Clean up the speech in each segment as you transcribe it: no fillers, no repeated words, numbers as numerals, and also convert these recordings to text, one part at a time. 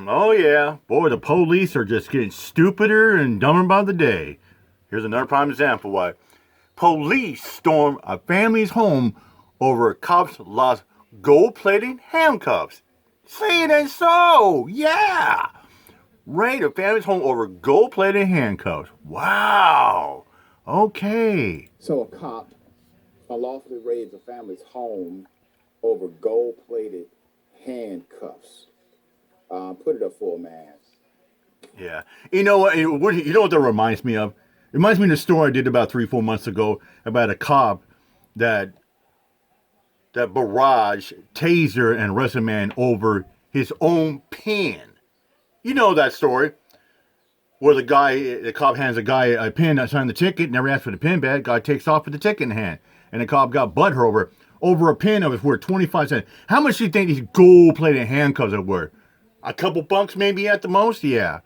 Oh, yeah. Boy, the police are just getting stupider and dumber by the day. Here's another prime example why police storm a family's home over cops lost gold-plated handcuffs. Say it ain't so. Yeah. Raid a family's home over gold-plated handcuffs. Wow. Okay. So a cop unlawfully raids a family's home over gold-plated handcuffs. Put it up for a man. Yeah. You know what? You know what that reminds me of? It reminds me of the story I did about 3, 4 months ago about a cop that barrage, taser, and arrest a man over his own pen. You know that story where the cop hands a guy a pen that signed the ticket, never asked for the pen back. Guy takes off with the ticket in hand, and the cop got butthurt over a pen that was worth 25 cents. How much do you think these gold-plated handcuffs are worth? A couple bucks, maybe at the most. Yeah.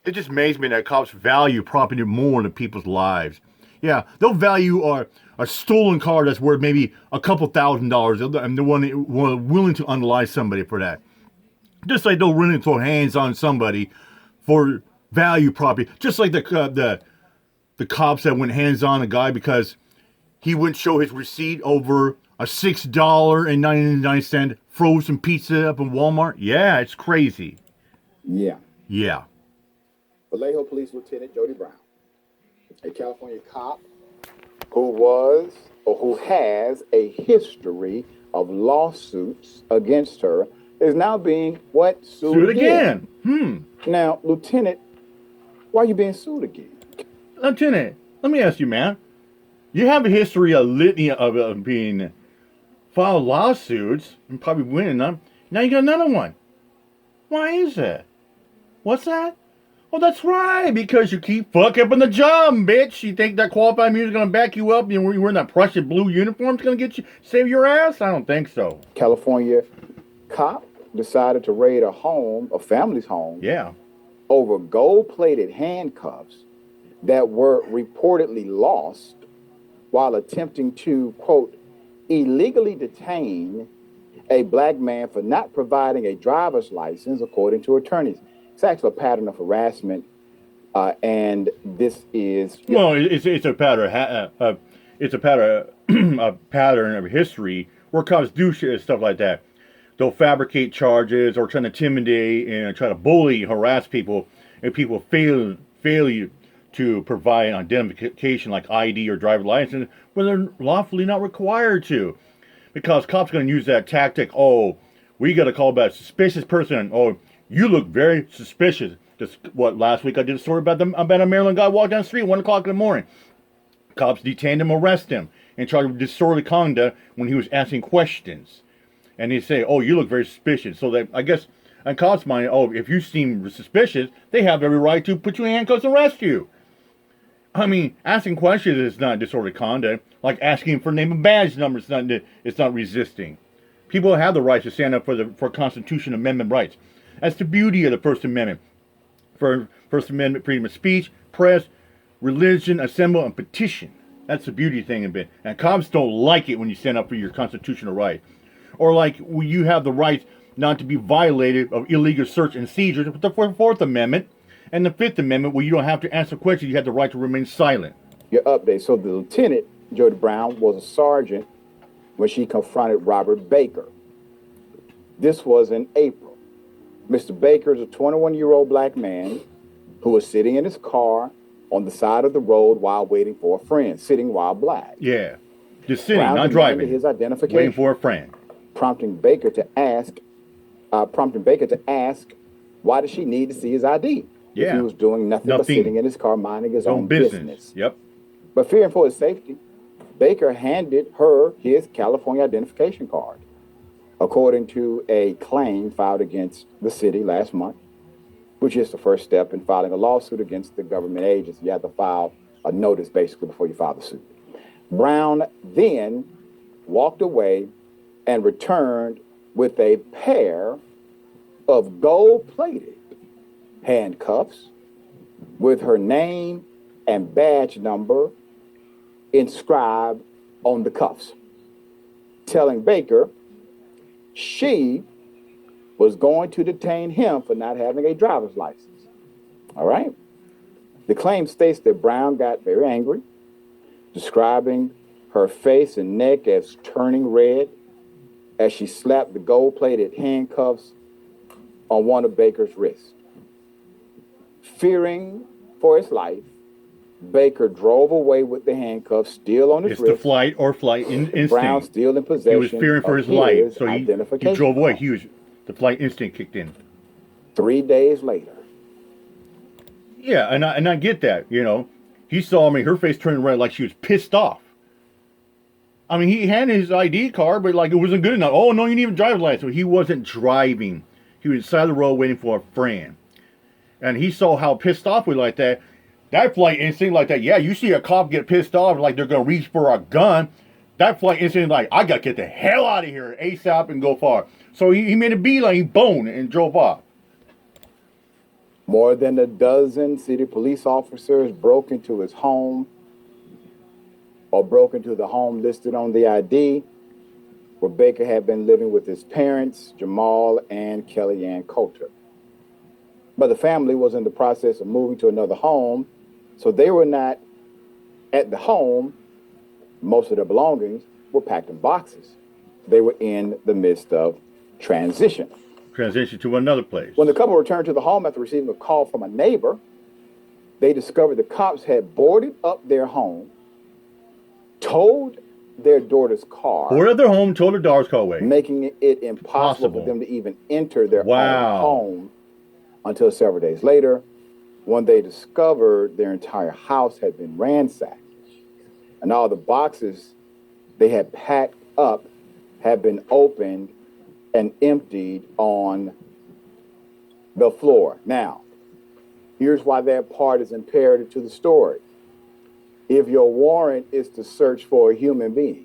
It just amazes me that cops value property more than people's lives. Yeah, they'll value a stolen car that's worth maybe a couple $1,000s, and they're willing to unalive somebody for that. Just like they'll really throw hands on somebody for value property. Just like the cops that went hands on a guy because he wouldn't show his receipt over a $6.99 frozen pizza up in Walmart. Yeah, it's crazy. Yeah. Yeah. Vallejo Police Lieutenant Jody Brown, a California cop who has a history of lawsuits against her, is now being what? Sued again. Now, Lieutenant, why are you being sued again? Lieutenant, let me ask you, man. You have a history, a litany of being filed lawsuits and probably winning them. Now you got another one. Why is that? What's that? Oh, that's right, because you keep fucking up on the job, bitch. You think that qualified music is going to back you up? You're wearing that Prussian blue uniform is going to get you, save your ass? I don't think so. California cop decided to raid a family's home. Yeah. Over gold-plated handcuffs that were reportedly lost while attempting to, quote, illegally detain a black man for not providing a driver's license, according to attorneys. It's actually a pattern of harassment, and this is it's a pattern. It's a pattern a pattern of history where cops do shit stuff like that. They'll fabricate charges or try to intimidate and try to bully, harass people, and people fail to provide identification like ID or driver's license when they're lawfully not required to, because cops are going to use that tactic. Oh, we got to call about a suspicious person. Oh, you look very suspicious. Just last week I did a story about a Maryland guy walked down the street 1 o'clock in the morning. Cops detained him, arrested him, and charged him with disorderly conduct when he was asking questions. And they say, "Oh, you look very suspicious." So that I guess in cops' mind, oh, if you seem suspicious, they have every right to put you in handcuffs and arrest you. I mean, asking questions is not disorderly conduct. Like asking for name and badge number, it's not resisting. People have the right to stand up for Constitution Amendment rights. That's the beauty of the First Amendment. For First Amendment freedom of speech, press, religion, assemble, and petition. That's the beauty thing of it. And cops don't like it when you stand up for your constitutional right. Or like when you have the right not to be violated of illegal search and seizures with the Fourth Amendment and the Fifth Amendment, where you don't have to answer questions, you have the right to remain silent. Your update. So the lieutenant, Jody Brown, was a sergeant when she confronted Robert Baker. This was in April. Mr. Baker is a 21-year-old black man who was sitting in his car on the side of the road while waiting for a friend, sitting while black. Yeah, just sitting, Brown not driving. His identification, waiting for a friend, prompting Baker to ask, why did she need to see his ID? Yeah, if he was doing nothing but sitting in his car minding his own business. Yep. But fearing for his safety, Baker handed her his California identification card, according to a claim filed against the city last month, which is the first step in filing a lawsuit against the government agency. You have to file a notice, basically, before you file the suit. Brown then walked away and returned with a pair of gold-plated handcuffs with her name and badge number inscribed on the cuffs, telling Baker she was going to detain him for not having a driver's license. All right. The claim states that Brown got very angry, describing her face and neck as turning red as she slapped the gold-plated handcuffs on one of Baker's wrists. Fearing for his life, Baker drove away with the handcuffs still on his It's wrist. the flight or flight instinct. Brown still in possession. He was fearing for his life, so he drove away. The flight instinct kicked in. 3 days later. Yeah, and I get that. You know, he saw me. Her face turned red, like she was pissed off. I mean, he had his ID card, but like it wasn't good enough. Oh no, you need a driver's license. So he wasn't driving. He was side of the road waiting for a friend, and he saw how pissed off we like that. That flight instinct like that. Yeah, you see a cop get pissed off, like they're gonna reach for a gun. That flight instinct like I gotta get the hell out of here ASAP and go far. So he made a beeline, he boned and drove off. More than a dozen city police officers broke into his home, or broke into the home listed on the ID, where Baker had been living with his parents, Jamal and Kellyanne Coulter. But the family was in the process of moving to another home, so they were not at the home. Most of their belongings were packed in boxes. They were in the midst of transition. Transition to another place. When the couple returned to the home after receiving a call from a neighbor, they discovered the cops had boarded up their home, towed their daughter's car. Boarded up their home, towed their daughter's car away. Making it impossible for them to even enter their own home until several days later, when they discovered their entire house had been ransacked. And all the boxes they had packed up had been opened and emptied on the floor. Now, here's why that part is imperative to the story. If your warrant is to search for a human being,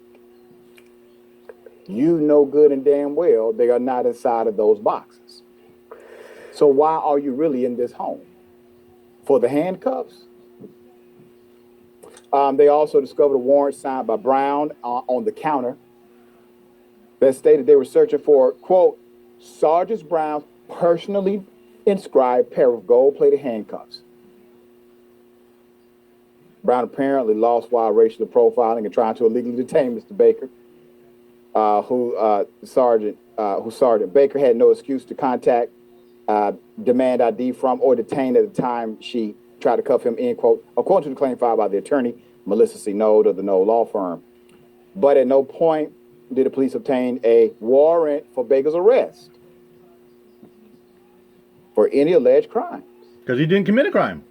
you know good and damn well they are not inside of those boxes. So why are you really in this home? For the handcuffs? They also discovered a warrant signed by Brown on the counter that stated they were searching for, quote, Sergeant Brown's personally inscribed pair of gold-plated handcuffs. Brown apparently lost while racially profiling and trying to illegally detain Mr. Baker, who Sergeant Baker had no excuse to contact, demand ID from, or detain at the time she tried to cuff him, end quote, according to the claim filed by the attorney, Melissa C. Node of the Node Law Firm. But at no point did the police obtain a warrant for Baker's arrest for any alleged crimes. Because he didn't commit a crime.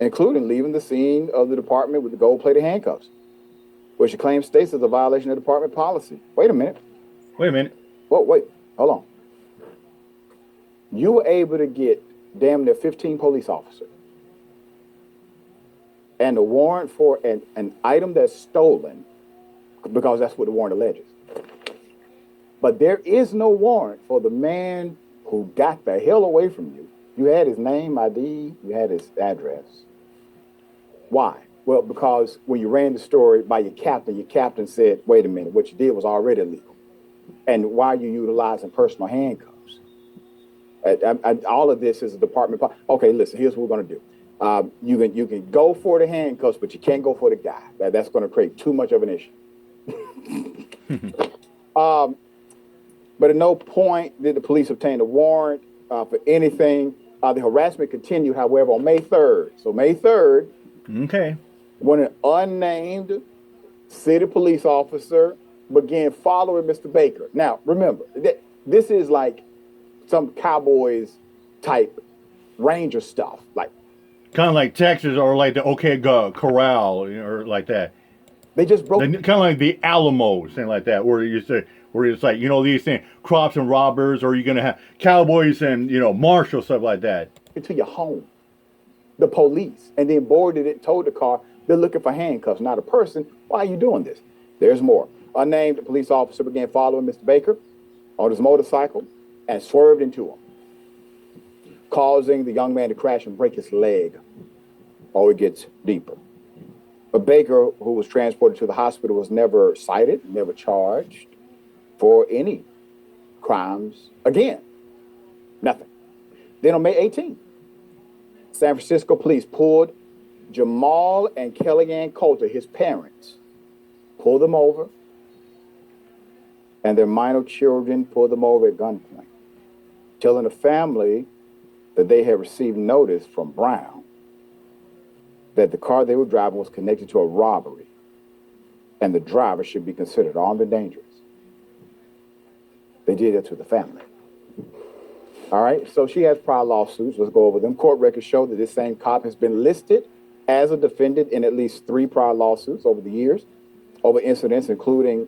Including leaving the scene of the department with the gold-plated handcuffs, which the claim states is a violation of department policy. Wait a minute. Well, wait, hold on. You were able to get damn near 15 police officers and a warrant for an item that's stolen, because that's what the warrant alleges. But there is no warrant for the man who got the hell away from you. You had his name, ID, you had his address. Why? Well, because when you ran the story by your captain said, wait a minute, what you did was already illegal. And why are you utilizing personal handcuffs? All of this is a department. Okay, listen, here's what we're going to do. You can go for the handcuffs, but you can't go for the guy. That's going to create too much of an issue. But at no point did the police obtain a warrant for anything. The harassment continued, however, on May 3rd. So May 3rd, okay, when an unnamed city police officer began following Mr. Baker. Now, remember, this is like some Cowboys type Ranger stuff, like kind of like Texas or like the Corral or like that. They just broke. Kind of like the Alamo, something like that, where it's like, these things, cops and robbers, or you're gonna have cowboys and marshals, stuff like that. Into your home, the police, and then boarded it, told the car they're looking for handcuffs, not a person. Why are you doing this? There's more. Unnamed police officer began following Mr. Baker on his motorcycle and swerved into him, causing the young man to crash and break his leg. Oh, it gets deeper. But Baker, who was transported to the hospital, was never cited, never charged for any crimes again. Then on May 18th, San Francisco police pulled Jamal and Kellyanne Coulter, his parents, pulled them over, and their minor children pulled them over at gunpoint, telling the family that they had received notice from Brown that the car they were driving was connected to a robbery and the driver should be considered armed and dangerous. They did that to the family. All right, so she has prior lawsuits. Let's go over them. Court records show that this same cop has been listed as a defendant in at least 3 prior lawsuits over the years, over incidents including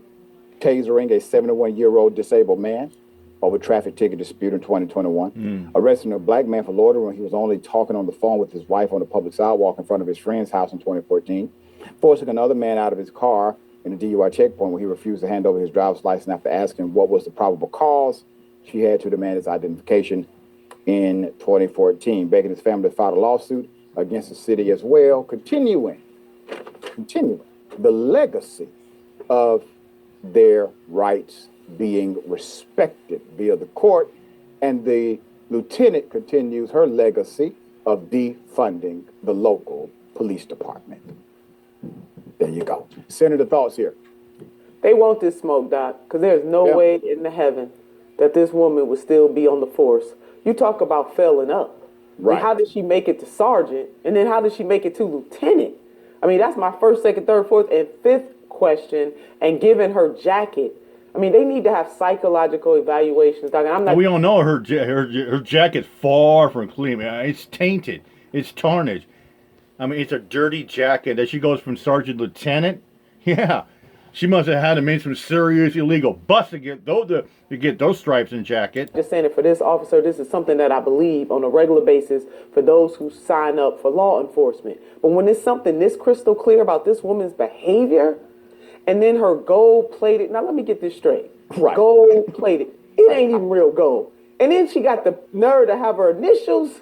tasering a 71-year-old disabled man over traffic ticket dispute in 2021, arresting a black man for loitering when he was only talking on the phone with his wife on a public sidewalk in front of his friend's house in 2014, forcing another man out of his car in a DUI checkpoint when he refused to hand over his driver's license after asking what was the probable cause. She had to demand his identification in 2014. Begging his family to file a lawsuit against the city as well, continuing the legacy of their rights being respected via the court. And the lieutenant continues her legacy of defunding the local police department. There you go. Senator, thoughts here? They want this smoke, Doc, because there's no way in the heaven that this woman would still be on the force. You talk about failing up. Right. And how did she make it to sergeant? And then how did she make it to lieutenant? I mean, that's my first, second, third, fourth, and fifth question. And given her jacket, I mean, they need to have psychological evaluations, Doc. And I'm not. We all know her jacket's far from clean. It's tainted. It's tarnished. I mean, it's a dirty jacket that she goes from sergeant to lieutenant. Yeah. She must have had to make some serious illegal busts to get those stripes in jacket. Just saying it for this officer, this is something that I believe on a regular basis for those who sign up for law enforcement. But when it's something this crystal clear about this woman's behavior, and then her gold-plated, now let me get this straight. Right. Gold-plated. It ain't even real gold. And then she got the nerve to have her initials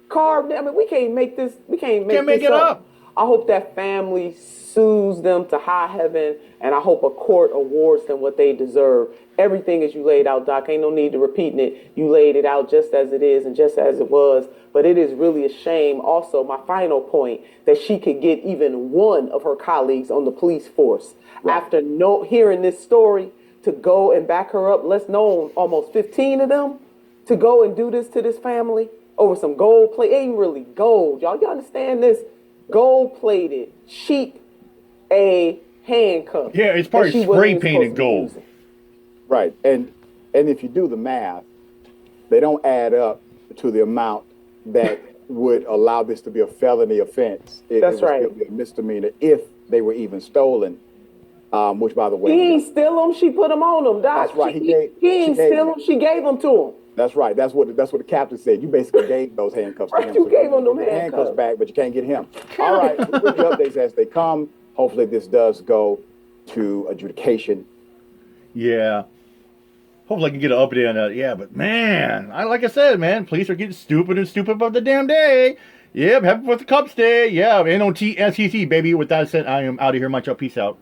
carved. I mean, we can't make this it up. I hope that family sues them to high heaven, and I hope a court awards them what they deserve. Everything as you laid out, Doc, ain't no need to repeating it. You laid it out just as it is and just as it was. But it is really a shame, also, my final point, that she could get even one of her colleagues on the police force after hearing this story to go and back her up, let's know almost 15 of them, to go and do this to this family over some gold plate. It ain't really gold, y'all. Y'all understand this? Gold-plated, cheap, a handcuff. Yeah, it's probably spray painted gold. Right, and if you do the math, they don't add up to the amount that would allow this to be a felony offense. That's right. It would still be a misdemeanor if they were even stolen. Which, by the way, he ain't steal them. She put them on him. Doc. That's right. He ain't steal them. She gave them to him. That's right. That's what the captain said. You basically gave those handcuffs to him. You gave him them handcuffs back, but you can't get him. All right. With the updates as they come. Hopefully this does go to adjudication. Yeah. Hopefully I can get an update on that. Yeah, but man, like I said, man, police are getting stupid and stupid about the damn day. Yep, happy 4th of Cups Day. Yeah, NOT, SEC, baby. With that said, I am out of here. Much up. Peace out.